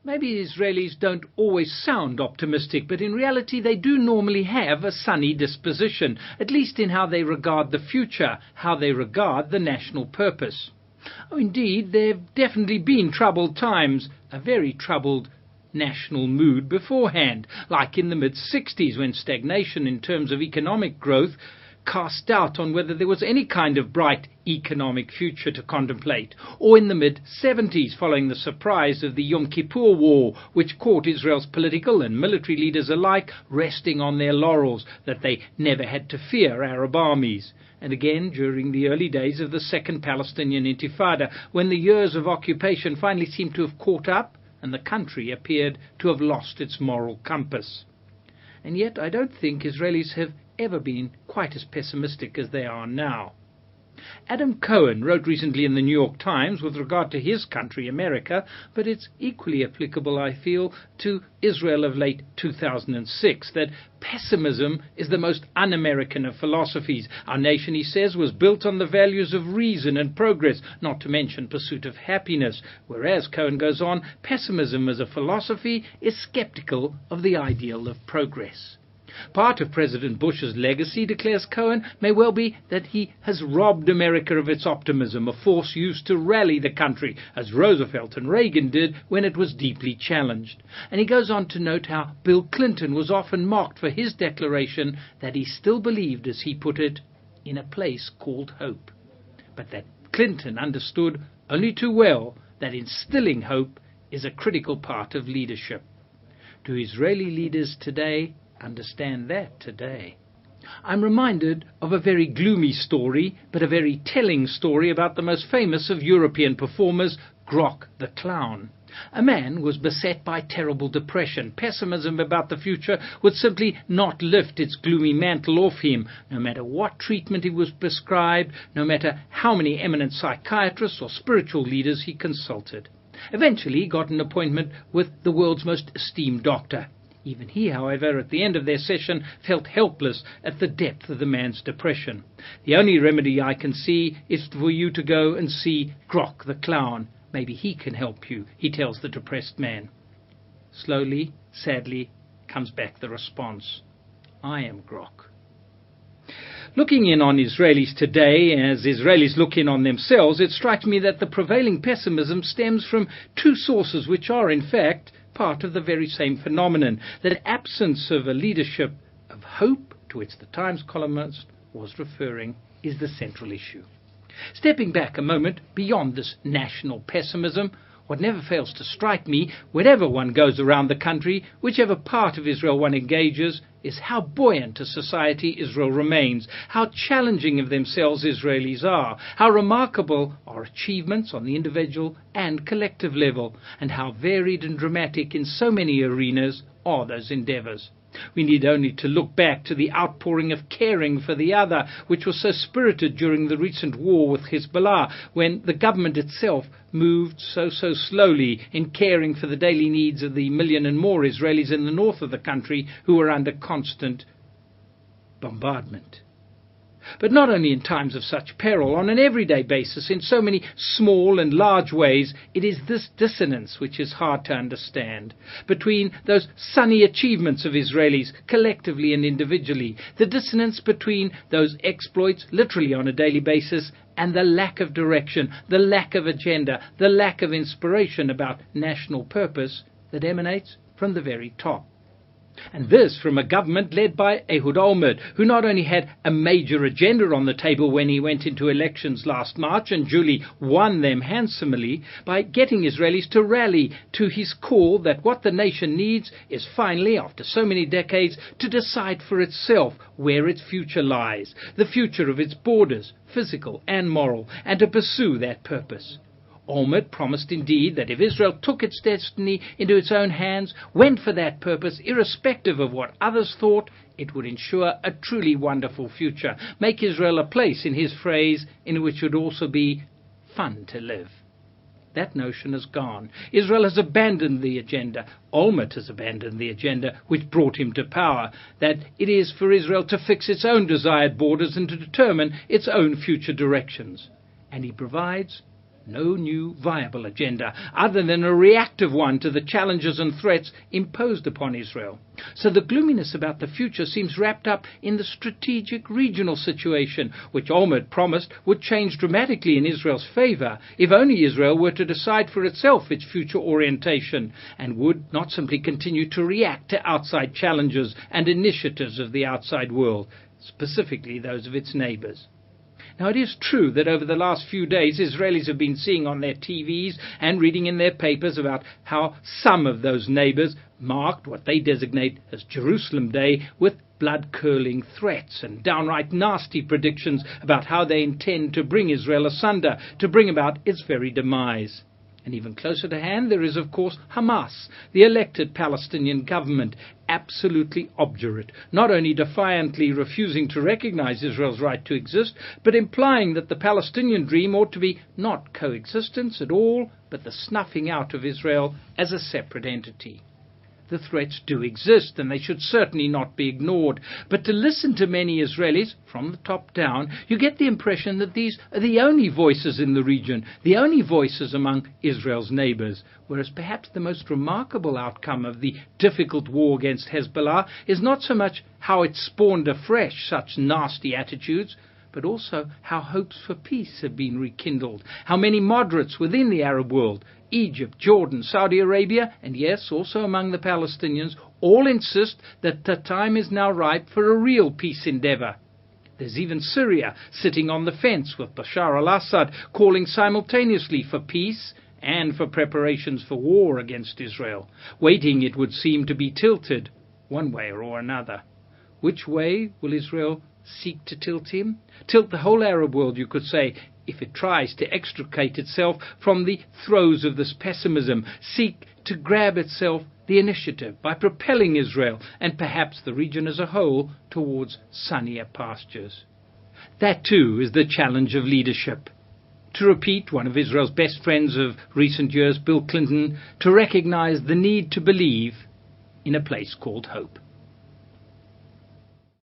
Maybe Israelis don't always sound optimistic, but in reality they do normally have a sunny disposition, at least in how they regard the future, how they regard the national purpose. Oh, indeed, there have definitely been troubled times, a very troubled national mood beforehand, like in the mid-60s when stagnation in terms of economic growth cast doubt on whether there was any kind of bright economic future to contemplate, or in the mid-70s following the surprise of the Yom Kippur War, which caught Israel's political and military leaders alike resting on their laurels that they never had to fear Arab armies, and again during the early days of the Second Palestinian Intifada, when the years of occupation finally seemed to have caught up and the country appeared to have lost its moral compass. And yet I don't think Israelis have ever been quite as pessimistic as they are now. Adam Cohen wrote recently in the New York Times with regard to his country, America, but it's equally applicable, I feel, to Israel of late 2006, that pessimism is the most un-American of philosophies. Our nation, he says, was built on the values of reason and progress, not to mention pursuit of happiness, whereas, Cohen goes on, pessimism as a philosophy is skeptical of the ideal of progress. Part of President Bush's legacy, declares Cohen, may well be that he has robbed America of its optimism, a force used to rally the country, as Roosevelt and Reagan did when it was deeply challenged. And he goes on to note how Bill Clinton was often mocked for his declaration that he still believed, as he put it, in a place called hope. But that Clinton understood only too well that instilling hope is a critical part of leadership. Do Israeli leaders today understand that today? I'm reminded of a very gloomy story, but a very telling story about the most famous of European performers, Grok the Clown. A man was beset by terrible depression. Pessimism about the future would simply not lift its gloomy mantle off him, no matter what treatment he was prescribed, no matter how many eminent psychiatrists or spiritual leaders he consulted. Eventually he got an appointment with the world's most esteemed doctor. Even he, however, at the end of their session, felt helpless at the depth of the man's depression. The only remedy I can see is for you to go and see Grok the Clown. Maybe he can help you, he tells the depressed man. Slowly, sadly, comes back the response. I am Grok. Looking in on Israelis today, as Israelis look in on themselves, it strikes me that the prevailing pessimism stems from two sources which are, in fact, part of the very same phenomenon, that absence of a leadership of hope, to which the Times columnist was referring, is the central issue. Stepping back a moment beyond this national pessimism, what never fails to strike me, wherever one goes around the country, whichever part of Israel one engages, is how buoyant a society Israel remains, how challenging of themselves Israelis are, how remarkable are achievements on the individual and collective level, and how varied and dramatic in so many arenas are those endeavors. We need only to look back to the outpouring of caring for the other, which was so spirited during the recent war with Hezbollah, when the government itself moved so slowly in caring for the daily needs of the million and more Israelis in the north of the country who were under constant bombardment. But not only in times of such peril, on an everyday basis, in so many small and large ways, it is this dissonance which is hard to understand, between those sunny achievements of Israelis, collectively and individually, the dissonance between those exploits, literally on a daily basis, and the lack of direction, the lack of agenda, the lack of inspiration about national purpose that emanates from the very top. And this from a government led by Ehud Olmert, who not only had a major agenda on the table when he went into elections last March and duly won them handsomely by getting Israelis to rally to his call that what the nation needs is finally, after so many decades, to decide for itself where its future lies, the future of its borders, physical and moral, and to pursue that purpose. Olmert promised indeed that if Israel took its destiny into its own hands, went for that purpose, irrespective of what others thought, it would ensure a truly wonderful future, make Israel a place, in his phrase, in which it would also be fun to live. That notion has gone. Israel has abandoned the agenda. Olmert has abandoned the agenda which brought him to power, that it is for Israel to fix its own desired borders and to determine its own future directions. And he provides No new viable agenda, other than a reactive one to the challenges and threats imposed upon Israel. So the gloominess about the future seems wrapped up in the strategic regional situation, which Olmert promised would change dramatically in Israel's favor if only Israel were to decide for itself its future orientation, and would not simply continue to react to outside challenges and initiatives of the outside world, specifically those of its neighbors. Now, it is true that over the last few days Israelis have been seeing on their TVs and reading in their papers about how some of those neighbors marked what they designate as Jerusalem Day with blood-curdling threats and downright nasty predictions about how they intend to bring Israel asunder, to bring about its very demise. And even closer to hand, there is, of course, Hamas, the elected Palestinian government, absolutely obdurate, not only defiantly refusing to recognize Israel's right to exist, but implying that the Palestinian dream ought to be not coexistence at all, but the snuffing out of Israel as a separate entity. The threats do exist, and they should certainly not be ignored. But to listen to many Israelis, from the top down, you get the impression that these are the only voices in the region, the only voices among Israel's neighbors, whereas perhaps the most remarkable outcome of the difficult war against Hezbollah is not so much how it spawned afresh such nasty attitudes, but also how hopes for peace have been rekindled, how many moderates within the Arab world, Egypt, Jordan, Saudi Arabia, and yes, also among the Palestinians, all insist that the time is now ripe for a real peace endeavor. There's even Syria sitting on the fence with Bashar al-Assad calling simultaneously for peace and for preparations for war against Israel, waiting, it would seem, to be tilted one way or another. Which way will Israel seek to tilt him? Tilt the whole Arab world, you could say, if it tries to extricate itself from the throes of this pessimism, seek to grab itself the initiative by propelling Israel and perhaps the region as a whole towards sunnier pastures. That too is the challenge of leadership. To repeat one of Israel's best friends of recent years, Bill Clinton, to recognize the need to believe in a place called hope.